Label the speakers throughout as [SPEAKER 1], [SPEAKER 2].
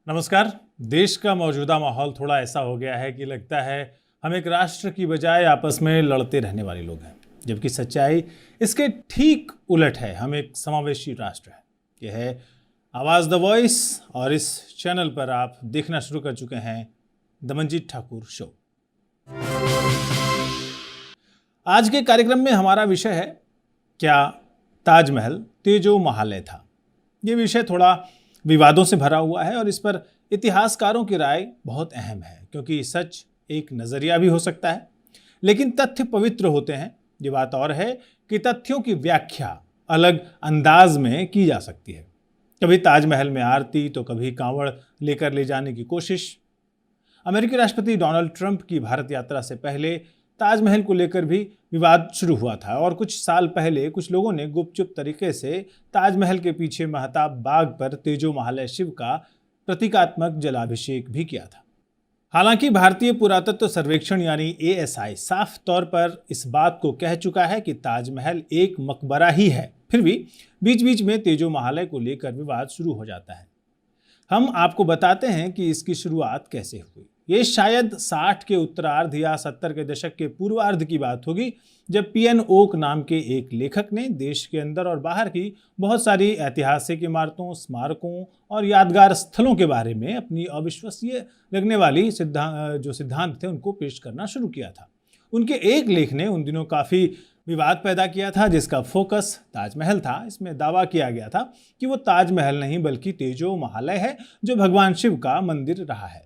[SPEAKER 1] नमस्कार। देश का मौजूदा माहौल थोड़ा ऐसा हो गया है कि लगता है हम एक राष्ट्र की बजाय आपस में लड़ते रहने वाले लोग हैं, जबकि सच्चाई इसके ठीक उलट है। हम एक समावेशी राष्ट्र है। यह है आवाज़ द वॉइस और इस चैनल पर आप देखना शुरू कर चुके हैं दमनजीत ठाकुर शो। आज के कार्यक्रम में हमारा विषय है, क्या ताजमहल तेजो महालय था। ये विषय थोड़ा विवादों से भरा हुआ है और इस पर इतिहासकारों की राय बहुत अहम है, क्योंकि सच एक नज़रिया भी हो सकता है लेकिन तथ्य पवित्र होते हैं। ये बात और है कि तथ्यों की व्याख्या अलग अंदाज में की जा सकती है। कभी ताजमहल में आरती तो कभी कांवड़ लेकर ले जाने की कोशिश। अमेरिकी राष्ट्रपति डोनाल्ड ट्रंप की भारत यात्रा से पहले ताजमहल को लेकर भी विवाद शुरू हुआ था और कुछ साल पहले कुछ लोगों ने गुपचुप तरीके से ताजमहल के पीछे महताब बाग पर तेजो महालय शिव का प्रतीकात्मक जलाभिषेक भी किया था। हालांकि भारतीय पुरातत्व सर्वेक्षण यानी ASI साफ तौर पर इस बात को कह चुका है कि ताजमहल एक मकबरा ही है, फिर भी बीच बीच में तेजो महालय को लेकर विवाद शुरू हो जाता है। हम आपको बताते हैं कि इसकी शुरुआत कैसे हुई। ये शायद 60 के उत्तरार्ध या 70 के दशक के पूर्वार्ध की बात होगी, जब PN ओक नाम के एक लेखक ने देश के अंदर और बाहर की बहुत सारी ऐतिहासिक इमारतों, स्मारकों और यादगार स्थलों के बारे में अपनी अविश्वसनीय लगने वाली सिद्धांत थे उनको पेश करना शुरू किया था। उनके एक लेख ने उन दिनों काफ़ी विवाद पैदा किया था, जिसका फोकस ताजमहल था। इसमें दावा किया गया था कि वो ताजमहल नहीं बल्कि तेजो महालय है, जो भगवान शिव का मंदिर रहा है।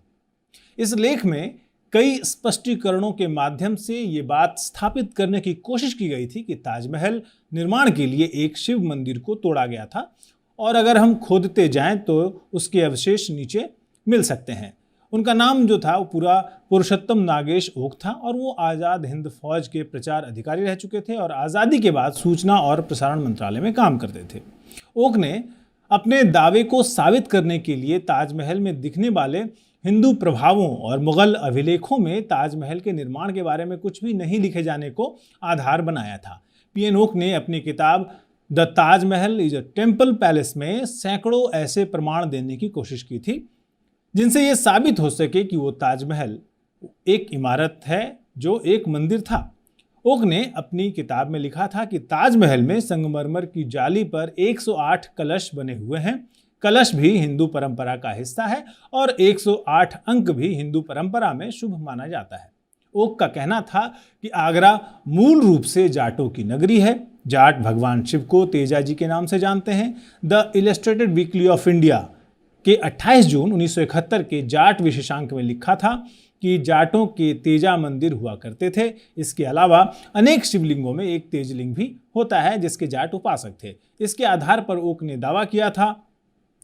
[SPEAKER 1] इस लेख में कई स्पष्टीकरणों के माध्यम से ये बात स्थापित करने की कोशिश की गई थी कि ताजमहल निर्माण के लिए एक शिव मंदिर को तोड़ा गया था और अगर हम खोदते जाएं तो उसके अवशेष नीचे मिल सकते हैं। उनका नाम जो था वो पूरा पुरुषोत्तम नागेश ओक था और वो आज़ाद हिंद फौज के प्रचार अधिकारी रह चुके थे और आज़ादी के बाद सूचना और प्रसारण मंत्रालय में काम करते थे। ओक ने अपने दावे को साबित करने के लिए ताजमहल में दिखने वाले हिंदू प्रभावों और मुगल अभिलेखों में ताजमहल के निर्माण के बारे में कुछ भी नहीं लिखे जाने को आधार बनाया था। PN ओक ने अपनी किताब the Taj Mahal is a temple palace में सैकड़ों ऐसे प्रमाण देने की कोशिश की थी जिनसे यह साबित हो सके कि वो ताजमहल एक इमारत है जो एक मंदिर था। ओक ने अपनी किताब में लिखा था कि ताजमहल में संगमरमर की जाली पर 108 कलश बने हुए हैं। कलश भी हिंदू परंपरा का हिस्सा है और 108 अंक भी हिंदू परंपरा में शुभ माना जाता है। ओक का कहना था कि आगरा मूल रूप से जाटों की नगरी है। जाट भगवान शिव को तेजा जी के नाम से जानते हैं। The illustrated weekly off India के 28 जून 1971 के जाट विशेषांक में लिखा था कि जाटों के तेजा मंदिर हुआ करते थे। इसके अलावा अनेक शिवलिंगों में एक तेजलिंग भी होता है जिसके जाट उपासक थे। इसके आधार पर ओक ने दावा किया था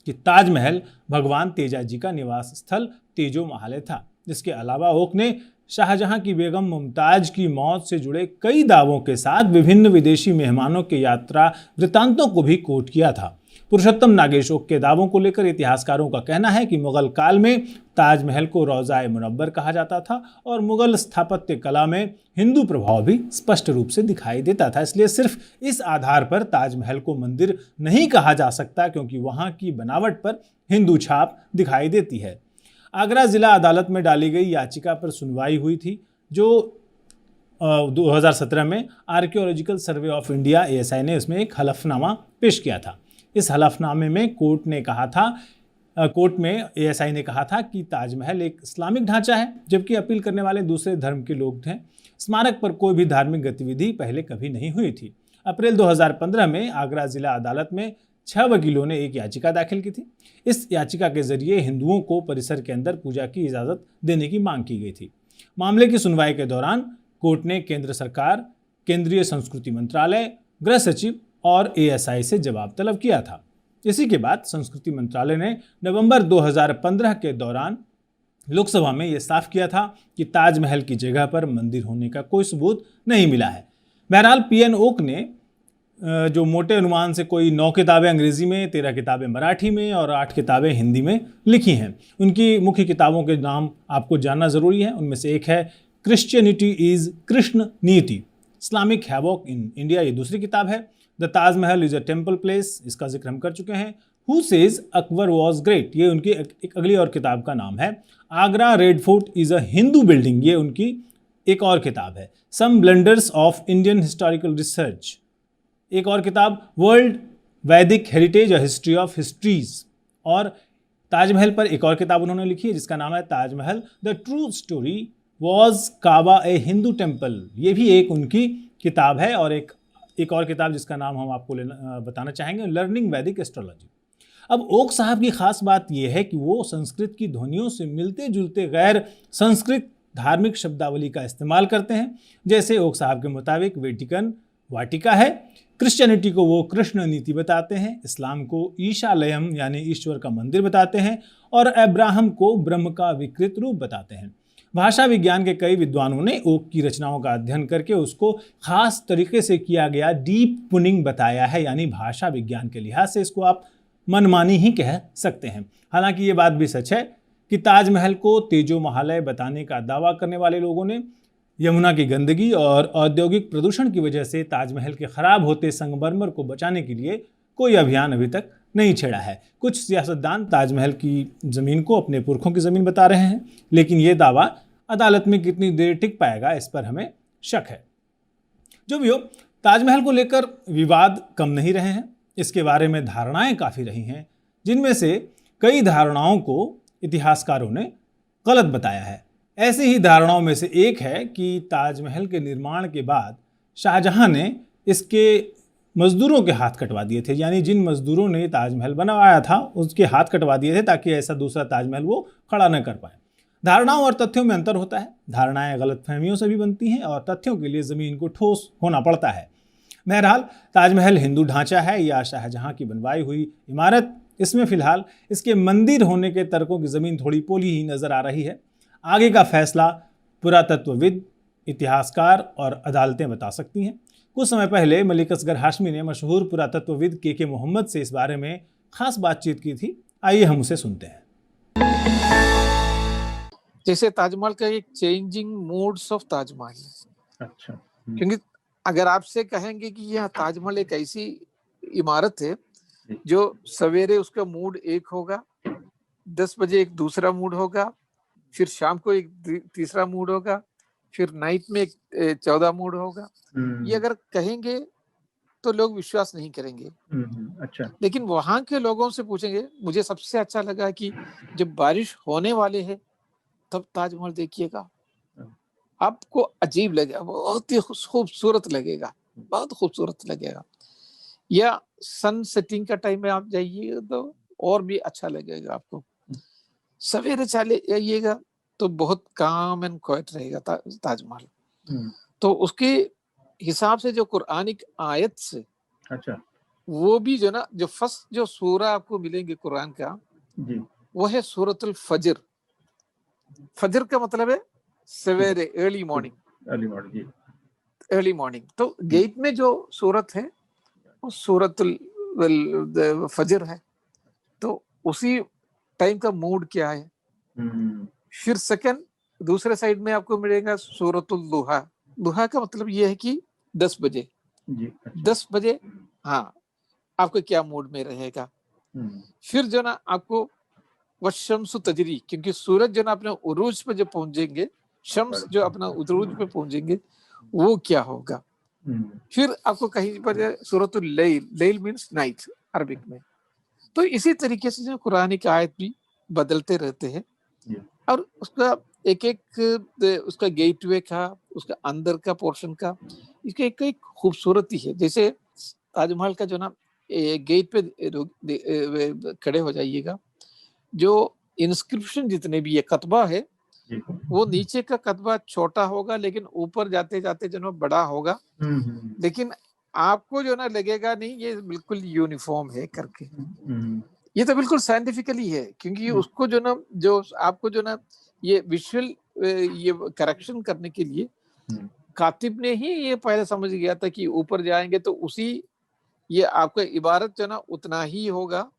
[SPEAKER 1] कि ताजमहल भगवान तेजा जी का निवास स्थल तेजो महालय था। इसके अलावा ओक ने शाहजहां की बेगम मुमताज की मौत से जुड़े कई दावों के साथ विभिन्न विदेशी मेहमानों के यात्रा वृत्तांतों को भी कोट किया था। पुरुषोत्तम नागेश ओक के दावों को लेकर इतिहासकारों का कहना है कि मुगल काल में ताजमहल को रोज़ाए मुनव्वर कहा जाता था और मुगल स्थापत्य कला में हिंदू प्रभाव भी स्पष्ट रूप से दिखाई देता था। इसलिए सिर्फ इस आधार पर ताजमहल को मंदिर नहीं कहा जा सकता, क्योंकि वहाँ की बनावट पर हिंदू छाप दिखाई देती है। आगरा जिला अदालत में डाली गई याचिका पर सुनवाई हुई थी, जो 2017 में archaeological survey of India ASI ने इसमें एक हलफनामा पेश किया था। इस हलफनामे में कोर्ट में ASI ने कहा था कि ताजमहल एक इस्लामिक ढांचा है, जबकि अपील करने वाले दूसरे धर्म के लोग थे। स्मारक पर कोई भी धार्मिक गतिविधि पहले कभी नहीं हुई थी। अप्रैल 2015 में आगरा जिला अदालत में 6 वकीलों ने एक याचिका दाखिल की थी। इस याचिका के जरिए हिंदुओं को परिसर के अंदर पूजा की इजाज़त देने की मांग की गई थी। मामले की सुनवाई के दौरान कोर्ट ने केंद्र सरकार, केंद्रीय संस्कृति मंत्रालय, गृह सचिव और ASI से जवाब तलब किया था। इसी के बाद संस्कृति मंत्रालय ने नवंबर 2015 के दौरान लोकसभा में यह साफ किया था कि ताजमहल की जगह पर मंदिर होने का कोई सबूत नहीं मिला है। बहरहाल PN ओक ने जो मोटे अनुमान से कोई 9 किताबें अंग्रेजी में, 13 किताबें मराठी में और 8 किताबें हिंदी में लिखी हैं। उनकी मुख्य किताबों के नाम आपको जानना ज़रूरी है। उनमें से एक है क्रिश्चियनिटी इज़ कृष्ण नीति, इस्लामिक हैवॉक इन इंडिया, ये दूसरी किताब है। The Taj Mahal is a temple place, इसका जिक्र हम कर चुके हैं। Who says Akbar was great, ये उनकी एक अगली और किताब का नाम है। Agra red fort is a Hindu building, ये उनकी एक और किताब है। Some blunders of Indian historical research, एक और किताब world Vedic heritage, a history of histories. और ताजमहल पर एक और किताब उन्होंने लिखी है जिसका नाम है Taj Mahal the true story was Kaaba a Hindu temple, ये भी एक उनकी किताब है। और एक और किताब जिसका नाम हम आपको बताना चाहेंगे, लर्निंग वैदिक एस्ट्रोलॉजी। अब ओक साहब की खास बात यह है कि वो संस्कृत की ध्वनियों से मिलते जुलते गैर संस्कृत धार्मिक शब्दावली का इस्तेमाल करते हैं। जैसे ओक साहब के मुताबिक वेटिकन वाटिका है, क्रिश्चियनिटी को वो कृष्ण नीति बताते हैं, इस्लाम को ईशालयम यानी ईश्वर का मंदिर बताते हैं, और अब्राहम को ब्रह्म का विकृत रूप बताते हैं। भाषा विज्ञान के कई विद्वानों ने ओक की रचनाओं का अध्ययन करके उसको खास तरीके से किया गया डीप पुनिंग बताया है, यानी भाषा विज्ञान के लिहाज से इसको आप मनमानी ही कह सकते हैं। हालांकि ये बात भी सच है कि ताजमहल को तेजो महालय बताने का दावा करने वाले लोगों ने यमुना की गंदगी और औद्योगिक प्रदूषण की वजह से ताजमहल के खराब होते संगमरमर को बचाने के लिए कोई अभियान अभी तक नहीं छेड़ा है। कुछ सियासतदान ताजमहल की ज़मीन को अपने पुरखों की ज़मीन बता रहे हैं, लेकिन ये दावा अदालत में कितनी देर टिक पाएगा इस पर हमें शक है। जो भी हो, ताजमहल को लेकर विवाद कम नहीं रहे हैं, इसके बारे में धारणाएं काफ़ी रही हैं, जिनमें से कई धारणाओं को इतिहासकारों ने गलत बताया है। ऐसी ही धारणाओं में से एक है कि ताजमहल के निर्माण के बाद शाहजहां ने इसके मजदूरों के हाथ कटवा दिए थे, यानी जिन मजदूरों ने ताजमहल बनवाया था उसके हाथ कटवा दिए थे ताकि ऐसा दूसरा ताजमहल वो खड़ा न कर पाए। धारणाओं और तथ्यों में अंतर होता है, धारणाएं गलतफहमियों से भी बनती हैं और तथ्यों के लिए ज़मीन को ठोस होना पड़ता है। बहरहाल, ताजमहल हिंदू ढांचा है या शाहजहां की बनवाई हुई इमारत, इसमें फिलहाल इसके मंदिर होने के तर्कों की ज़मीन थोड़ी पोली ही नज़र आ रही है। आगे का फैसला पुरातत्वविद, इतिहासकार और अदालतें बता सकती हैं। कुछ समय पहले मलिक असगर हाशमी ने मशहूर पुरातत्वविद के मोहम्मद से इस बारे में खास बातचीत की थी। आइए हम उसे सुनते हैं।
[SPEAKER 2] जैसे ताजमहल का एक चेंजिंग मूड्स ऑफ ताजमहल,
[SPEAKER 3] अच्छा।
[SPEAKER 2] क्योंकि अगर आपसे कहेंगे कि यह ताजमहल एक ऐसी इमारत है जो सवेरे उसका मूड एक होगा, 10 बजे एक दूसरा मूड होगा, फिर शाम को एक तीसरा मूड होगा, फिर नाइट में एक 14 मूड होगा, ये अगर कहेंगे तो लोग विश्वास नहीं करेंगे।
[SPEAKER 3] अच्छा।
[SPEAKER 2] लेकिन वहां के लोगों से पूछेंगे, मुझे सबसे अच्छा लगा कि जब बारिश होने वाले है तब ताजमहल देखिएगा, आपको अजीब लगेगा, बहुत ही खूबसूरत लगेगा, बहुत खूबसूरत लगेगा। या सन सेटिंग का टाइम में आप जाइए तो और भी अच्छा लगेगा आपको। सवेरे चले जाइएगा तो बहुत काम एंड क्वाइट रहेगा ताजमहल। तो उसके हिसाब से जो कुरानिक आयत से,
[SPEAKER 3] अच्छा,
[SPEAKER 2] वो भी जो ना, जो फर्स्ट जो सूरा आपको मिलेंगे कुरान का जी, वो है सूरतुल फजर। फजर का मतलब है सवेरे, अर्ली मॉर्निंग, अर्ली मॉर्निंग। तो गेट में जो सूरत है वो सूरतुल फजर है। तो उसी टाइम का मूड क्या है। फिर सेकंड दूसरे साइड में आपको मिलेगा सूरतुल दुहा। दुहा का मतलब ये है कि 10 बजे जी, अच्छा। 10 बजे हाँ, आपको क्या मूड में रहेगा। फिर जो ना आपको वशम्सु तजरी, क्योंकि सूरज जो ना अपने उरूज पे जो पहुंचेंगे, शम्स जो अपना उरूज पे पहुंचेंगे, वो क्या होगा। फिर आपको कहीं पर सूरतुल लैल, लैल मींस नाइट अरबिक में। तो इसी तरीके से जो कुरानी की आयत भी बदलते रहते हैं और उसका एक एक उसका गेटवे का, उसका अंदर का पोर्शन का, इसका एक खूबसूरती है। जैसे ताजमहल का जो ना गेट पे खड़े हो जाइएगा, जो इंस्क्रिप्शन जितने भी ये कतबा है, वो नीचे का कतबा छोटा होगा लेकिन ऊपर जाते जाते जो ना बड़ा होगा। लेकिन आपको जो ना लगेगा नहीं ये बिल्कुल यूनिफॉर्म है करके। ये तो बिल्कुल साइंटिफिकली है, क्योंकि उसको जो ना, जो आपको जो ना ये विजुअल ये करेक्शन करने के लिए कातिब ने ही ये पहले समझ गया था कि ऊपर जाएंगे तो उसी ये आपका इबारत जो ना उतना ही होगा।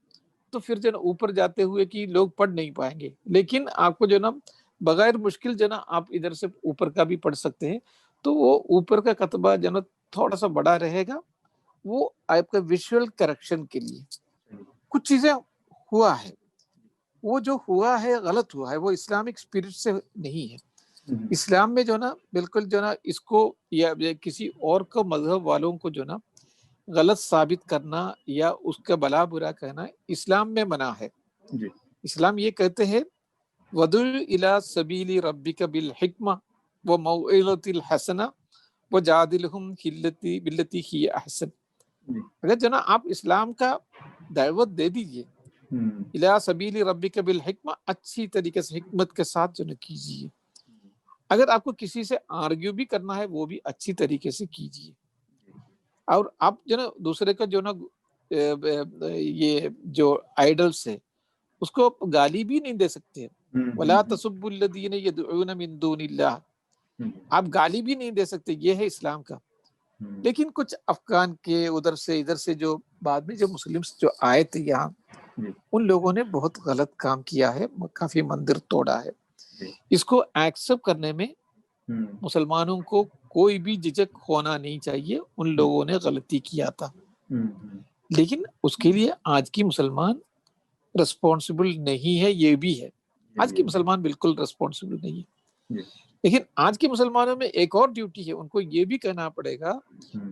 [SPEAKER 2] तो फिर जो ना ऊपर जाते हुए कि लोग पढ़ नहीं पाएंगे, लेकिन आपको जो ना बगैर मुश्किल जो ना आप इधर से ऊपर का भी पढ़ सकते हैं। तो वो ऊपर का कतबा जो ना थोड़ा सा बड़ा रहेगा, वो आपका विजुअल करेक्शन के लिए। कुछ चीजें हुआ है, वो जो हुआ है गलत हुआ है, वो इस्लामिक स्पिरिट से नहीं है। इस्लाम में जो ना बिल्कुल जो ना इसको या किसी और को मजहब वालों को जो ना गलत साबित करना या उसका भला बुरा कहना इस्लाम में मना है।
[SPEAKER 3] जी।
[SPEAKER 2] इस्लाम ये कहते हैं वदुल इला सबीली रब्बिका बिल हिक्मा व मौइज़तिल हसना व जादिलहुम बिल्लती ही अहसन। अगर जो ना आप इस्लाम का दावत दे दीजिए, इला सबीली रब्बिका बिल हिक्मा, अच्छी तरीके से हिकमत के साथ जो ना कीजिए। अगर आपको किसी से आर्ग्यू भी करना है वो भी अच्छी तरीके से कीजिए। और आप जो ना दूसरे का जो ना ये जो आइडल्स है उसको आप गाली भी नहीं दे सकते। वला तसुब्बुल्लज़ीना यदऊना मिन दूनिल्लाह, आप गाली भी नहीं दे सकते, ये है इस्लाम का। लेकिन कुछ अफगान के उधर से इधर से जो बाद में जो मुस्लिम्स जो आए थे यहाँ, उन लोगों ने बहुत गलत काम किया है, काफी मंदिर तोड़ा है। इसको एक्सेप्ट करने में मुसलमानों को कोई भी झिझक होना नहीं चाहिए, उन लोगों ने गलती किया था। लेकिन उसके लिए आज की मुसलमान रिस्पॉन्सिबल नहीं है, ये भी है। आज की मुसलमान बिल्कुल रिस्पॉन्सिबल नहीं है। लेकिन आज के मुसलमानों में एक और ड्यूटी है, उनको ये भी कहना पड़ेगा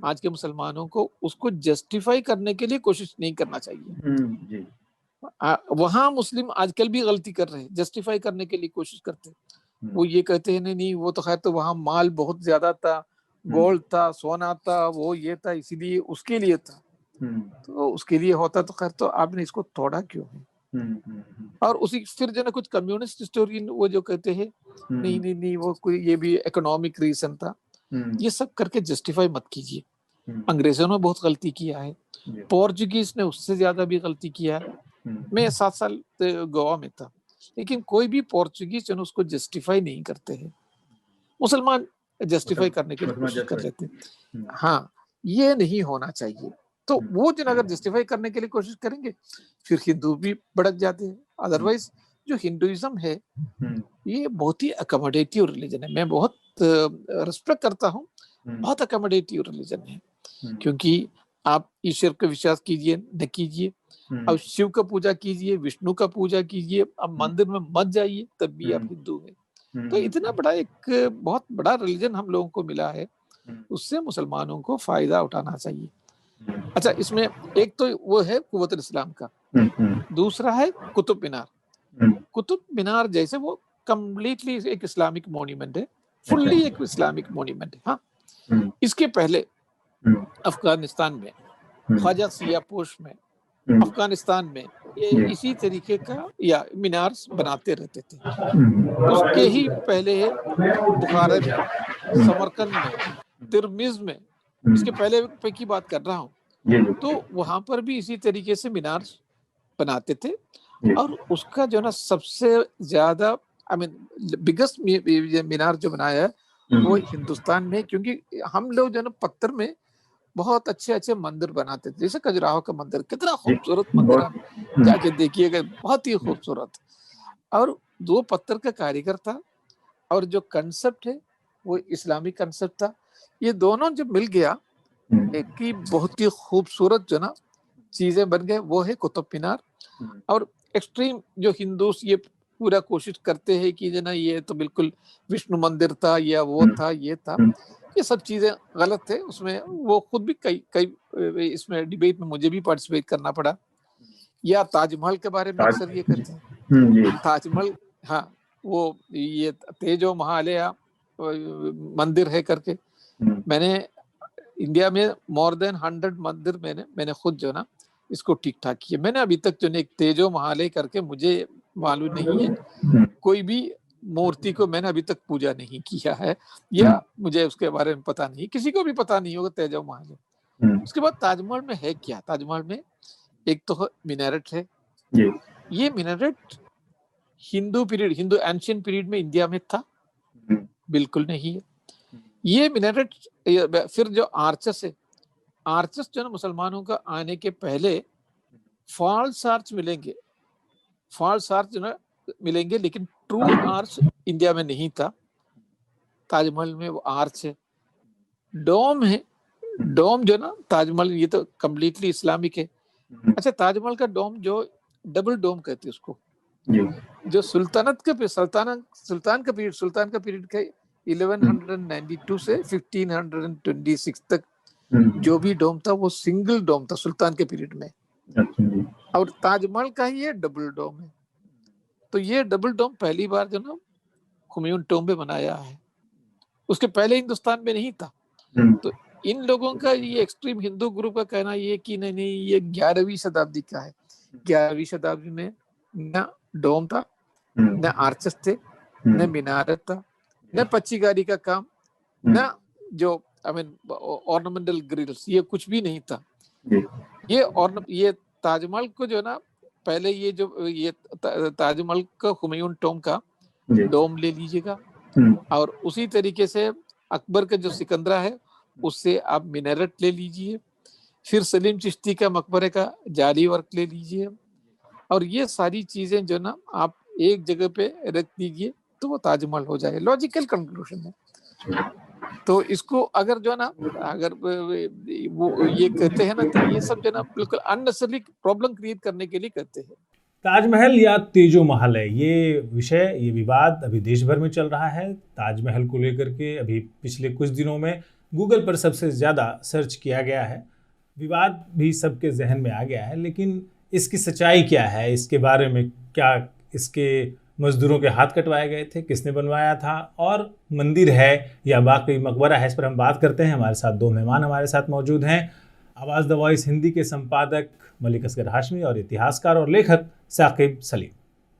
[SPEAKER 2] आज के मुसलमानों को उसको जस्टिफाई करने के लिए कोशिश नहीं करना चाहिए। वहां मुस्लिम आजकल भी गलती कर रहे हैं, जस्टिफाई करने के लिए कोशिश करते हैं। वो ये कहते हैं नहीं वो तो खैर तो वहां माल बहुत ज्यादा था, गोल्ड था, सोना था, वो ये था, इसीलिए उसके लिए था। तो उसके लिए होता तो खैर तो आपने इसको तोड़ा क्यों है? और उसी फिर जो ना कुछ कम्युनिस्ट हिस्टोरियन वो जो कहते हैं नहीं नहीं नहीं वो कोई ये भी इकोनॉमिक रीजन था, ये सब करके जस्टिफाई मत कीजिए। अंग्रेजों ने बहुत गलती किया है, पोर्चुगीज ने उससे ज्यादा भी गलती किया है। मैं 7 साल गोवा में था, लेकिन कोई भी पोर्चुगीज जो उसको जस्टिफाई नहीं करते हैं। मुसलमान जस्टिफाई करने की कोशिश कर लेते हैं। हाँ, ये नहीं होना चाहिए। तो वो जो अगर जस्टिफाई करने के लिए कोशिश करेंगे फिर हिंदू भी भड़क जाते हैं। अदरवाइज जो हिंदुइज्म है ये बहुत ही अकोमोडेटिव रिलीजन है। मैं बहुत रिस्पेक्ट करता हूँ, बहुत अकोमोडेटिव रिलीजन है। क्योंकि आप ईश्वर का विश्वास कीजिए न कीजिए, अब शिव का पूजा कीजिए, विष्णु का पूजा कीजिए, अब मंदिर में मत जाइए तब भी आप हिंदू हैं। तो इतना बड़ा एक बहुत बड़ा रिलीजन हम लोगों को मिला है, उससे मुसलमानों को फायदा उठाना चाहिए। अच्छा, इसमें एक तो वो है कुव्वत इस्लाम का, दूसरा है कुतुब मीनार। कुतुब मीनार जैसे वो कम्प्लीटली एक इस्लामिक मॉन्यूमेंट है, फुल्ली एक इस्लामिक मॉन्यूमेंट है। हाँ, इसके पहले अफगानिस्तान में, ख्वाजा सियापोश में, अफगानिस्तान में ये इसी तरीके का या मीनार बनाते रहते थे। उसके ही पहले बुखारा में, समरकंद में, तिरमिज में, इसके पहले की बात कर रहा हूँ, तो वहां पर भी इसी तरीके से मीनार बनाते थे। और उसका जो ना सबसे ज्यादा बिगेस्ट मीनार जो बनाया है वो हिंदुस्तान में, क्योंकि हम लोग जो ना पत्थर में बहुत अच्छे अच्छे मंदिर बनाते थे। जैसे खजुराहो का मंदिर, कितना खूबसूरत मंदिर, आप जाके देखिएगा, बहुत ही खूबसूरत। और दो पत्थर का कारीगर था और जो कंसेप्ट है वो इस्लामिक कंसेप्ट था। ये दोनों जब मिल गया एक ही बहुत ही खूबसूरत जो ना चीजें बन गए, वो है कुतुब मीनार। और एक्सट्रीम जो हिंदूस ये पूरा कोशिश करते हैं कि ना ये तो बिल्कुल विष्णु मंदिर था या वो था ये था, ये सब चीजें गलत थे। उसमें वो खुद भी कई इसमें डिबेट में मुझे भी पार्टिसिपेट करना पड़ा। या ताजमहल के बारे में अक्सर ये कहते हैं, ताजमहल, हाँ, वो ये तेजो महालया मंदिर है करके, मैंने इंडिया में मोर देन 100 मंदिर मैंने खुद जो ना इसको ठीक ठाक किया। मैंने अभी तक जो एक तेजो महालय करके, मुझे मालूम नहीं है कोई भी मूर्ति को मैंने अभी तक पूजा नहीं किया है, या मुझे उसके बारे में पता नहीं, किसी को भी पता नहीं होगा तेजो महालय। उसके बाद ताजमहल में है क्या? ताजमहल में एक तो मिनारेट है। ये minaret Hindu period, Hindu ancient period में इंडिया में था? बिल्कुल नहीं है। ये मिनारेट, फिर जो आर्चस है, आर्चस जो ना मुसलमानों का आने के पहले फॉल्स आर्च मिलेंगे, फॉल्स आर्च जो ना मिलेंगे, लेकिन ट्रू आर्च इंडिया में नहीं था। ताजमहल में वो आर्च है। डोम है, डोम जो ना ताजमहल ये तो कम्प्लीटली इस्लामिक है, अच्छा, ताजमहल का डोम जो डबल डोम कहते हैं उसको, जो सुल्तान का पीरियड का 1192 से 1526 तक जो भी डोम था वो सिंगल डोम था सुल्तान के पीरियड में, और ताजमहल का ही ये डबल डोम है। तो ये डबल डोम पहली बार जो ना हुमायूं टॉम्ब में बनाया है, उसके पहले हिंदुस्तान में नहीं था। तो इन लोगों का ये एक्सट्रीम हिंदू ग्रुप का कहना ये कि नहीं ये 11वीं शताब्दी का है। 11वीं शताब्दी में न डोम था, न आर्चेस थे, न मीनारत था, न पच्चीकारी का काम, न जो ऑर्नामेंटल ग्रिल्स, ये कुछ भी नहीं था। ये ताजमहल को जो ना पहले ये ताजमहल का हुमायूं टॉम्ब का डोम ले लीजिएगा, और उसी तरीके से अकबर का जो सिकंदरा है उससे आप मीनारत ले लीजिए, फिर सलीम चिश्ती का मकबरे का जाली वर्क ले लीजिए, और ये सारी चीजें जो ना आप एक जगह पे रख दीजिए तो वो ताजमहल हो जाए। लॉजिकल कंक्लूजन है। तो इसको अगर जो ना अगर वो ये कहते हैं ना तो ये सब जो ना बिल्कुल अननेसेसरी प्रॉब्लम क्रिएट करने के लिए कहते हैं।
[SPEAKER 1] ताजमहल या तेजो महल है, ये विषय, ये विवाद अभी देश भर में चल रहा है। ताजमहल को लेकर के अभी पिछले कुछ दिनों में गूगल पर सबसे ज़्यादा सर्च किया गया है, विवाद भी सबके जहन में आ गया है। लेकिन इसकी सच्चाई क्या है, इसके बारे में क्या इसके मजदूरों के हाथ कटवाए गए थे, किसने बनवाया था, और मंदिर है या बाकी मकबरा है, इस पर हम बात करते हैं। हमारे साथ दो मेहमान हमारे साथ मौजूद हैं, आवाज़ द वॉइस हिंदी के संपादक मलिक असगर हाशमी और इतिहासकार और लेखक साकिब सलीम।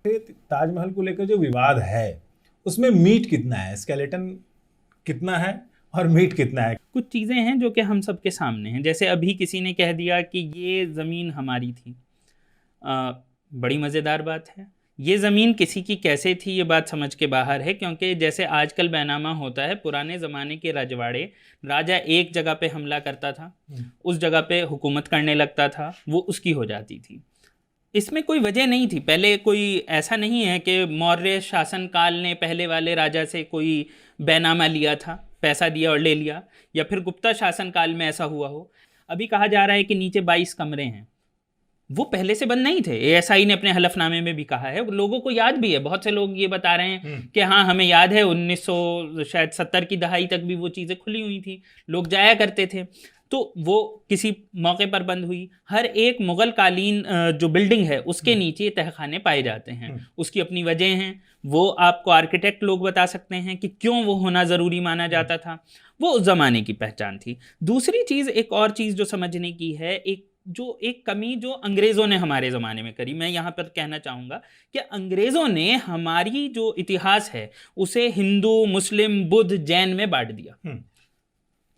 [SPEAKER 1] ताजमहल को लेकर जो विवाद है उसमें मीट कितना है, स्केलेटन कितना है और मीट कितना है?
[SPEAKER 4] कुछ चीज़ें हैं जो कि हम सबके सामने हैं। जैसे अभी किसी ने कह दिया कि ये ज़मीन हमारी थी। बड़ी मज़ेदार बात है। ये ज़मीन किसी की कैसे थी ये बात समझ के बाहर है, क्योंकि जैसे आजकल बैनामा होता है, पुराने ज़माने के रजवाड़े, राजा एक जगह पे हमला करता था, उस जगह पे हुकूमत करने लगता था, वो उसकी हो जाती थी। इसमें कोई वजह नहीं थी। पहले कोई ऐसा नहीं है कि मौर्य शासनकाल ने पहले वाले राजा से कोई बैनामा लिया था, पैसा दिया और ले लिया, या फिर गुप्ता शासनकाल में ऐसा हुआ हो। अभी कहा जा रहा है कि नीचे 22 कमरे हैं, वो पहले से बंद नहीं थे। एएसआई ने अपने हलफनामे में भी कहा है, लोगों को याद भी है। बहुत से लोग ये बता रहे हैं कि हाँ हमें याद है 1970 की दहाई तक भी वो चीज़ें खुली हुई थी, लोग जाया करते थे। तो वो किसी मौके पर बंद हुई। हर एक मुग़ल कालीन जो बिल्डिंग है उसके नीचे तहखाने पाए जाते हैं, उसकी अपनी वजह हैं। वो आपको आर्किटेक्ट लोग बता सकते हैं कि क्यों वो होना ज़रूरी माना जाता था। वो उस ज़माने की पहचान थी। दूसरी चीज़, एक और चीज़ जो समझने की है, एक कमी जो अंग्रेज़ों ने हमारे ज़माने में करी, मैं यहाँ पर कहना चाहूँगा कि अंग्रेज़ों ने हमारी जो इतिहास है उसे हिंदू, मुस्लिम, बुद्ध, जैन में बांट दिया।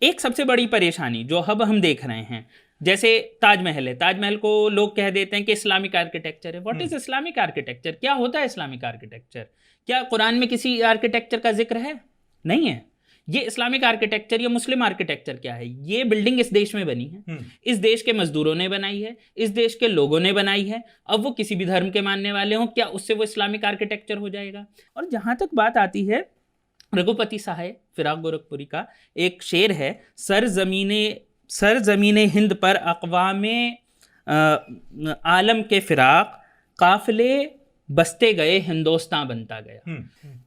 [SPEAKER 4] एक सबसे बड़ी परेशानी जो अब हम देख रहे हैं, जैसे ताजमहल है, ताजमहल को लोग कह देते हैं कि इस्लामिक आर्किटेक्चर है। What is Islamic architecture? क्या होता है इस्लामिक आर्किटेक्चर? क्या कुरान में किसी आर्किटेक्चर का जिक्र है? नहीं है। ये इस्लामिक आर्किटेक्चर या मुस्लिम आर्किटेक्चर क्या है? ये बिल्डिंग इस देश में बनी है, इस देश के मजदूरों ने बनाई है, इस देश के लोगों ने बनाई है। अब वो किसी भी धर्म के मानने वाले हों, क्या उससे वो इस्लामिक आर्किटेक्चर हो जाएगा? और जहाँ तक बात आती है, रघुपति साहब फिराक गोरखपुरी का एक शेर है, सर ज़मीने हिंद पर अक़वामे आलम के फिराक, काफ़िले बसते गए हिंदुस्तान बनता गया।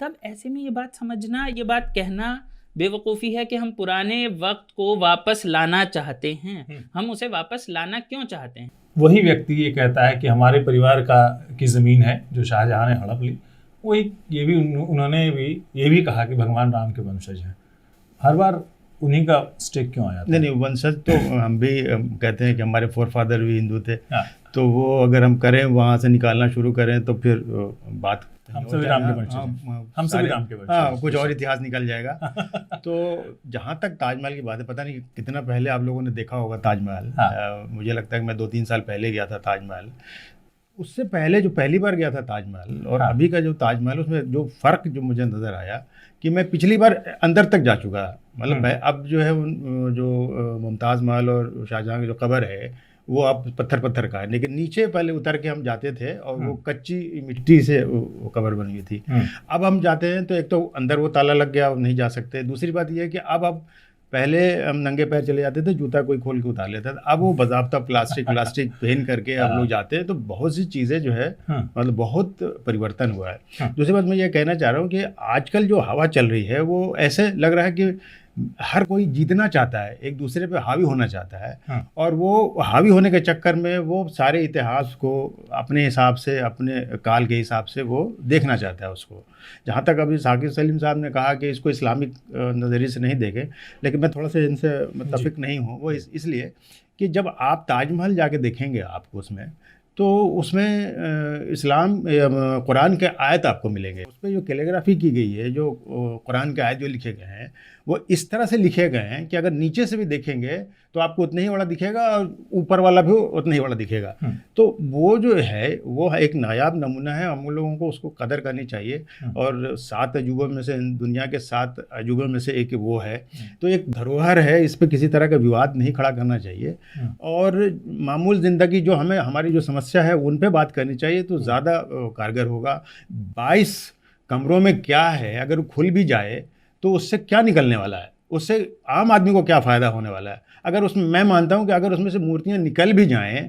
[SPEAKER 4] तब ऐसे में ये बात समझना, ये बात कहना बेवकूफ़ी है कि हम पुराने वक्त को वापस लाना चाहते हैं। हम उसे वापस लाना क्यों चाहते हैं?
[SPEAKER 1] वही व्यक्ति ये कहता है कि हमारे परिवार की ज़मीन है जो शाहजहां ने हड़प ली, वही ये भी उन्होंने भी ये भी कहा कि भगवान राम के वंशज हैं। हर बार उन्हीं का स्टेक क्यों आया?
[SPEAKER 3] नहीं, वंशज तो हम भी कहते हैं कि हमारे फोरफादर भी हिंदू थे। तो वो अगर हम करें, वहाँ से निकालना शुरू करें तो फिर बात
[SPEAKER 1] हम सभी राम के वंशज हैं। हम सभी राम के वंशज।
[SPEAKER 3] हाँ, कुछ और इतिहास निकल जाएगा। तो जहाँ तक ताजमहल की बात है, पता नहीं कितना पहले आप लोगों ने देखा होगा ताजमहल। मुझे लगता है कि मैं 2-3 साल पहले गया था ताजमहल। उससे पहले जो पहली बार गया था ताजमहल और अभी का जो ताजमहल, उसमें जो फ़र्क जो मुझे नज़र आया कि मैं पिछली बार अंदर तक जा चुका, मतलब अब जो है जो मुमताज़ महल और शाहजहां की जो कब्र है वो अब पत्थर का है, लेकिन नीचे पहले उतर के हम जाते थे और वो कच्ची मिट्टी से वो कब्र बनी हुई थी। अब हम जाते हैं तो एक तो अंदर वो ताला लग गया, नहीं जा सकते। दूसरी बात ये है कि अब पहले हम नंगे पैर चले जाते थे, जूता कोई खोल के उतार लेता था, अब वो बाज़ाब्ता प्लास्टिक पहन करके अब लोग जाते हैं। तो बहुत सी चीज़ें जो है मतलब बहुत परिवर्तन हुआ है। दूसरी बात मैं ये कहना चाह रहा हूँ कि आजकल जो हवा चल रही है वो ऐसे लग रहा है कि हर कोई जीतना चाहता है, एक दूसरे पे हावी होना चाहता है, और वो हावी होने के चक्कर में वो सारे इतिहास को अपने हिसाब से, अपने काल के हिसाब से वो देखना चाहता है उसको। जहाँ तक अभी साकिब सलीम साहब ने कहा कि इसको इस्लामिक नज़रिए से नहीं देखें, लेकिन मैं थोड़ा सा इनसे मुत्तफिक नहीं हूँ। वो इसलिए कि जब आप ताजमहल जाके देखेंगे आपको उसमें, तो उसमें इस्लाम कुरान के आयत आपको मिलेंगे। उस पर जो कैलीग्राफी की गई है, जो कुरान के आयत जो लिखे गए हैं वो इस तरह से लिखे गए हैं कि अगर नीचे से भी देखेंगे तो आपको उतना ही बड़ा दिखेगा और ऊपर वाला भी उतना ही बड़ा दिखेगा। तो वो जो है वो एक नायाब नमूना है, हम लोगों को उसको कदर करनी चाहिए। और 7 अजूबों में से, दुनिया के 7 अजूबों में से एक वो है, तो एक धरोहर है, इस पर किसी तरह का विवाद नहीं खड़ा करना चाहिए। और मामूल ज़िंदगी जो हमें, हमारी जो समस्या है उन पे बात करनी चाहिए तो ज़्यादा कारगर होगा। 22 कमरों में क्या है, अगर खुल भी जाए तो उससे क्या निकलने वाला है, उससे आम आदमी को क्या फ़ायदा होने वाला है। अगर उसमें, मैं मानता हूं कि अगर उसमें से मूर्तियां निकल भी जाएं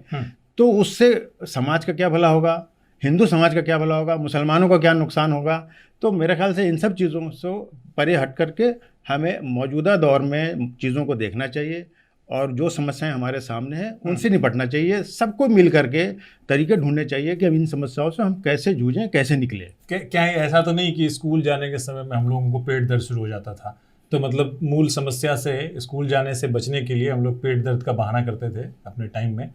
[SPEAKER 3] तो उससे समाज का क्या भला होगा, हिंदू समाज का क्या भला होगा, मुसलमानों का क्या नुकसान होगा। तो मेरे ख्याल से इन सब चीज़ों से परे हट करके हमें मौजूदा दौर में चीज़ों को देखना चाहिए और जो समस्याएं हमारे सामने हैं उनसे निपटना चाहिए। सबको मिल करके तरीके ढूंढने चाहिए कि अब इन समस्याओं से हम कैसे जूझें, कैसे निकले।
[SPEAKER 1] क्या ऐसा तो नहीं कि स्कूल जाने के समय में हम लोगों को पेट दर्द शुरू हो जाता था, तो मतलब मूल समस्या से, स्कूल जाने से बचने के लिए हम लोग पेट दर्द का बहाना करते थे अपने टाइम में?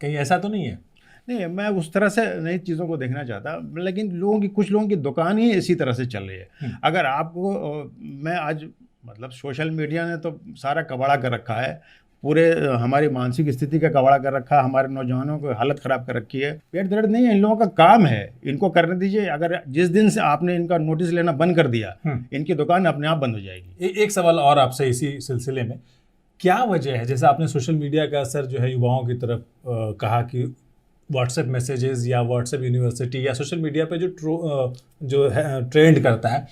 [SPEAKER 1] कहीं ऐसा तो नहीं है?
[SPEAKER 3] नहीं, मैं उस तरह से नई चीज़ों को देखना चाहता, लेकिन कुछ लोगों की दुकान ही इसी तरह से चल रही है। अगर आपको, मैं आज मतलब सोशल मीडिया ने तो सारा कबाड़ा कर रखा है, पूरे हमारी मानसिक स्थिति का कबाड़ा कर रखा है, हमारे नौजवानों को हालत ख़राब कर रखी है। पेट दर्द नहीं है, इन लोगों का काम है, इनको करने दीजिए। अगर जिस दिन से आपने इनका नोटिस लेना बंद कर दिया, इनकी दुकान अपने आप बंद हो जाएगी।
[SPEAKER 1] एक सवाल और आपसे इसी सिलसिले में, क्या वजह है, जैसे आपने सोशल मीडिया का असर जो है युवाओं की तरफ कहा कि व्हाट्सएप मैसेजेस या व्हाट्सएप यूनिवर्सिटी या सोशल मीडिया पे जो है ट्रेंड करता है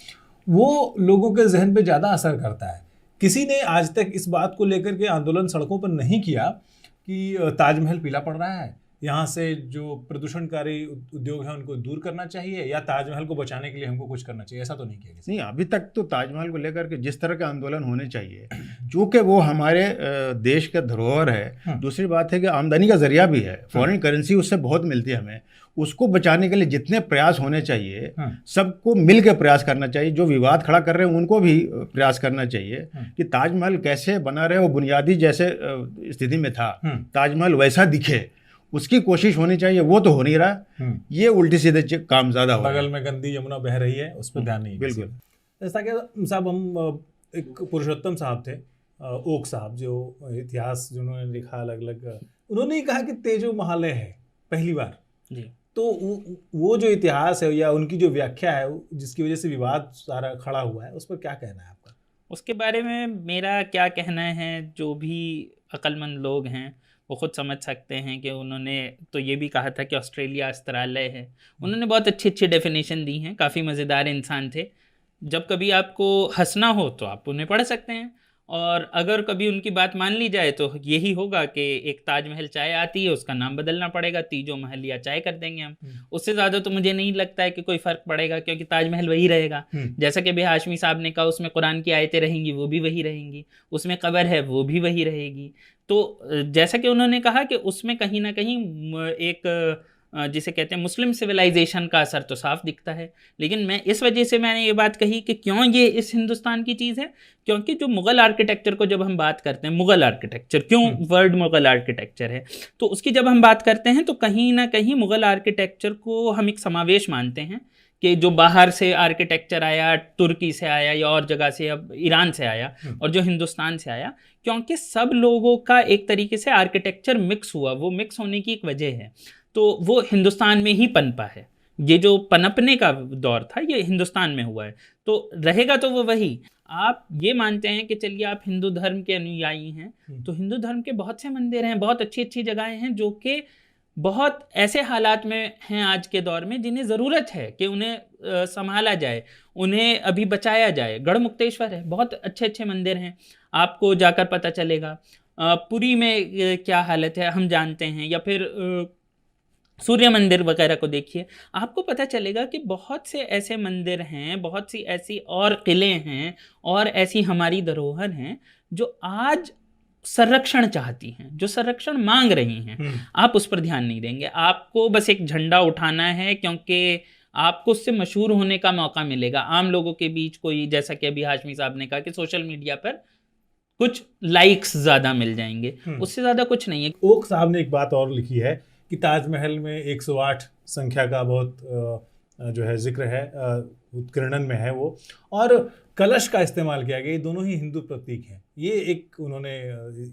[SPEAKER 1] वो लोगों के जहन पे ज़्यादा असर करता है। किसी ने आज तक इस बात को लेकर के आंदोलन सड़कों पर नहीं किया कि ताजमहल पीला पड़ रहा है, यहाँ से जो प्रदूषणकारी उद्योग है उनको दूर करना चाहिए, या ताजमहल को बचाने के लिए हमको कुछ करना चाहिए? ऐसा तो नहीं किया किसी?
[SPEAKER 3] नहीं, अभी तक तो ताजमहल को लेकर के जिस तरह के आंदोलन होने चाहिए, चूँकि वो हमारे देश का धरोहर है। दूसरी बात है कि आमदनी का जरिया भी है, फॉरेन करेंसी उससे बहुत मिलती है हमें। उसको बचाने के लिए जितने प्रयास होने चाहिए, सबको मिल के प्रयास करना चाहिए। जो विवाद खड़ा कर रहे हैं उनको भी प्रयास करना चाहिए कि ताजमहल कैसे बना रहे, वो बुनियादी जैसे स्थिति में था ताजमहल वैसा दिखे, उसकी कोशिश होनी चाहिए। वो तो हो नहीं रहा, ये उल्टी सीधे काम ज़्यादा हो रहा है।
[SPEAKER 1] बगल में गंदी यमुना बह रही है, उस पर ध्यान नहीं।
[SPEAKER 3] बिल्कुल।
[SPEAKER 1] जैसा कि साहब, हम एक पुरुषोत्तम साहब थे, ओक साहब, जो इतिहास जिन्होंने लिखा अलग अलग, उन्होंने ही कहा कि तेजो महालय है पहली बार
[SPEAKER 4] जी।
[SPEAKER 1] तो वो जो इतिहास है या उनकी जो व्याख्या है जिसकी वजह से विवाद सारा खड़ा हुआ है, उस पर क्या कहना है आपका?
[SPEAKER 4] उसके बारे में मेरा क्या कहना है, जो भी अक्लमंद लोग हैं वो खुद समझ सकते हैं कि उन्होंने तो ये भी कहा था कि ऑस्ट्रेलिया अस्त्रालय है। उन्होंने बहुत अच्छी अच्छी डेफिनेशन दी हैं, काफ़ी मज़ेदार इंसान थे। जब कभी आपको हंसना हो तो आप उन्हें पढ़ सकते हैं, और अगर कभी उनकी बात मान ली जाए तो यही होगा कि एक ताजमहल चाय आती है, उसका नाम बदलना पड़ेगा, तीजो महल या चाय कर देंगे हम। उससे ज़्यादा तो मुझे नहीं लगता है कि कोई फ़र्क पड़ेगा, क्योंकि ताजमहल वही रहेगा। जैसा कि भी हाशमी साहब ने कहा, उसमें कुरान की आयतें रहेंगी, वो भी वही रहेंगी, उसमें कब्र है वो भी वही रहेगी। तो जैसा कि उन्होंने कहा कि उसमें कहीं ना कहीं एक जिसे कहते हैं मुस्लिम सिविलाइजेशन का असर तो साफ दिखता है। लेकिन मैं इस वजह से मैंने ये बात कही कि क्यों ये इस हिंदुस्तान की चीज़ है, क्योंकि जो मुग़ल आर्किटेक्चर को जब हम बात करते हैं, मुग़ल आर्किटेक्चर, क्यों वर्ड मुग़ल आर्किटेक्चर है, तो उसकी जब हम बात करते हैं तो कहीं ना कहीं मुग़ल आर्किटेक्चर को हम एक समावेश मानते हैं कि जो बाहर से आर्किटेक्चर आया, तुर्की से आया या और जगह से, अब ईरान से आया, और जो हिंदुस्तान से आया, क्योंकि सब लोगों का एक तरीके से आर्किटेक्चर मिक्स हुआ। वो मिक्स होने की एक वजह है, तो वो हिंदुस्तान में ही पनपा है। ये जो पनपने का दौर था ये हिंदुस्तान में हुआ है, तो रहेगा तो वो वही। आप ये मानते हैं कि चलिए आप हिंदू धर्म के अनुयायी हैं, तो हिंदू धर्म के बहुत से मंदिर हैं, बहुत अच्छी अच्छी जगहें हैं जो कि बहुत ऐसे हालात में हैं आज के दौर में जिन्हें ज़रूरत है कि उन्हें संभाला जाए, उन्हें अभी बचाया जाए। गढ़मुक्तेश्वर है, बहुत अच्छे अच्छे मंदिर हैं, आपको जाकर पता चलेगा। पुरी में क्या हालत है हम जानते हैं, या फिर सूर्य मंदिर वगैरह को देखिए, आपको पता चलेगा कि बहुत से ऐसे मंदिर हैं, बहुत सी ऐसी और किले हैं और ऐसी हमारी धरोहर हैं जो आज संरक्षण चाहती हैं, जो संरक्षण मांग रही हैं। आप उस पर ध्यान नहीं देंगे, आपको बस एक झंडा उठाना है क्योंकि आपको उससे मशहूर होने का मौका मिलेगा। आम लोगों के बीच कोई, जैसा कि अभी हाशमी साहब ने कहा कि सोशल मीडिया पर कुछ लाइक्स ज़्यादा मिल जाएंगे, उससे ज़्यादा कुछ नहीं है।
[SPEAKER 1] ओक साहब ने एक बात और लिखी है कि ताजमहल में 108 संख्या का बहुत जो है जिक्र है, उत्कीर्णन में है वो, और कलश का इस्तेमाल किया गया। ये दोनों ही हिंदू प्रतीक हैं। ये एक उन्होंने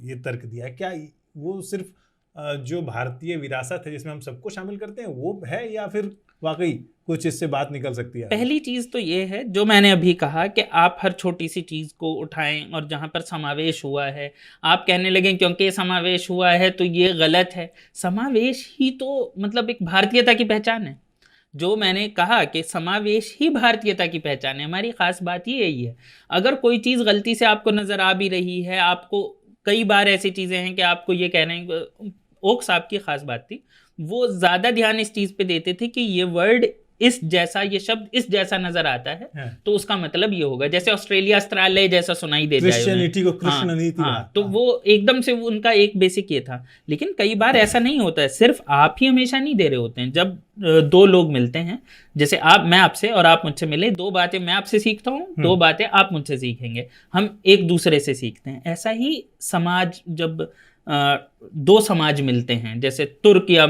[SPEAKER 1] ये तर्क दिया है। क्या वो सिर्फ जो भारतीय विरासत है जिसमें हम सबको शामिल करते हैं वो है, या फिर वाकई कुछ इससे बात निकल सकती है?
[SPEAKER 4] पहली चीज़ तो ये है जो मैंने अभी कहा कि आप हर छोटी सी चीज़ को उठाएं और जहाँ पर समावेश हुआ है आप कहने लगें क्योंकि समावेश हुआ है तो ये गलत है। समावेश ही तो मतलब एक भारतीयता की पहचान है। जो मैंने कहा कि समावेश ही भारतीयता की पहचान है, हमारी ख़ास बात ही यही है। अगर कोई चीज़ गलती से आपको नज़र आ भी रही है, आपको कई बार ऐसी चीज़ें हैं कि आपको ये कह रहे हैं, ओक साहब की ख़ास बात थी, वो ज़्यादा ध्यान इस चीज़ पे देते थे कि ये वर्ड इस जैसा, ये शब्द इस जैसा नजर आता है तो उसका मतलब ये होगा, जैसे ऑस्ट्रेलिया अस्ट्रालय जैसा सुनाई दे जाए,
[SPEAKER 1] क्रिश्चियनिटी को कृष्ण नीति।
[SPEAKER 4] तो वो एकदम से उनका एक बेसिक ये था। लेकिन कई बार ऐसा नहीं होता है, सिर्फ आप ही हमेशा नहीं दे रहे होते हैं। जब दो लोग मिलते हैं, जैसे मैं आपसे और आप मुझसे मिले, दो बातें मैं आपसे सीखता हूँ, दो बातें आप मुझसे सीखेंगे, हम एक दूसरे से सीखते हैं। ऐसा ही समाज, जब दो समाज मिलते हैं, जैसे तुर्क या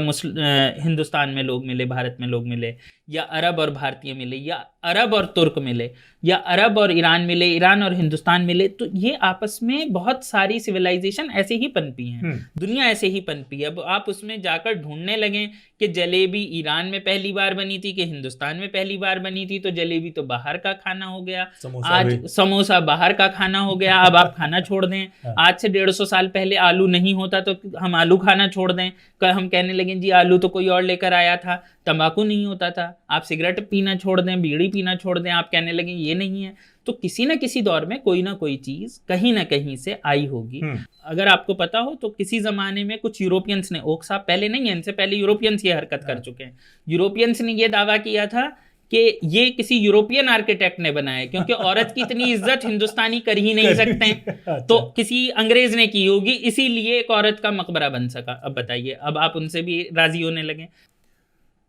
[SPEAKER 4] हिंदुस्तान में लोग मिले, भारत में लोग मिले, या अरब और भारतीय मिले, या अरब और तुर्क मिले, या अरब और ईरान मिले, ईरान और हिंदुस्तान मिले, तो ये आपस में बहुत सारी सिविलाइजेशन ऐसे ही पनपी हैं, दुनिया ऐसे ही पनपी है। अब आप उसमें जाकर ढूंढने लगें कि जलेबी ईरान में पहली बार बनी थी कि हिंदुस्तान में पहली बार बनी थी, तो जलेबी तो बाहर का खाना हो गया, आज समोसा बाहर का खाना हो गया। अब आप खाना छोड़ दें, आज से 150 साल पहले आलू नहीं होता तो हम आलू खाना छोड़ दें, हम कहने लगे जी आलू तो कोई और लेकर आया था, तंबाकू नहीं होता था, आप सिगरेट पीना छोड़ दें, बीड़ी पीना छोड़ दें, आप कहने लगे ये नहीं है। तो किसी न किसी दौर में कोई ना कोई चीज़ कहीं ना कहीं से आई होगी। अगर आपको पता हो तो किसी ज़माने में कुछ यूरोपियंस ने, ओक साहब पहले नहीं है, इनसे पहले यूरोपियंस ये हरकत कर चुके हैं। यूरोपियंस ने ये दावा किया था कि ये किसी यूरोपियन आर्किटेक्ट ने बनाया, क्योंकि औरत की इतनी इज्जत हिंदुस्तानी कर ही नहीं सकते, तो किसी अंग्रेज ने की होगी, इसीलिए एक औरत का मकबरा बन सका। अब बताइए, अब आप उनसे भी राजी होने लगे।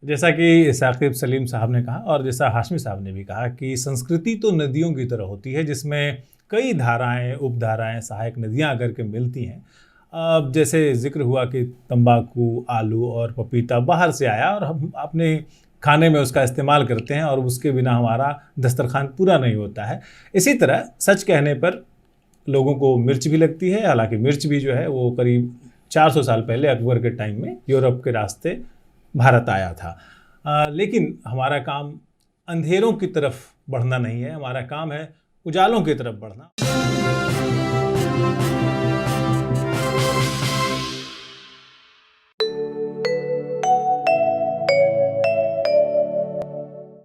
[SPEAKER 1] जैसा कि साकिब सलीम साहब ने कहा और जैसा हाशमी साहब ने भी कहा कि संस्कृति तो नदियों की तरह होती है, जिसमें कई धाराएं, उपधाराएं, सहायक नदियां आकर के मिलती हैं। अब जैसे जिक्र हुआ कि तंबाकू, आलू और पपीता बाहर से आया और हम अपने खाने में उसका इस्तेमाल करते हैं और उसके बिना हमारा दस्तरखान पूरा नहीं होता है। इसी तरह सच कहने पर लोगों को मिर्च भी लगती है, हालांकि मिर्च भी जो है वो करीब 400 साल पहले अकबर के टाइम में यूरोप के रास्ते भारत आया था। लेकिन हमारा काम अंधेरों की तरफ बढ़ना नहीं है, हमारा काम है उजालों की तरफ बढ़ना।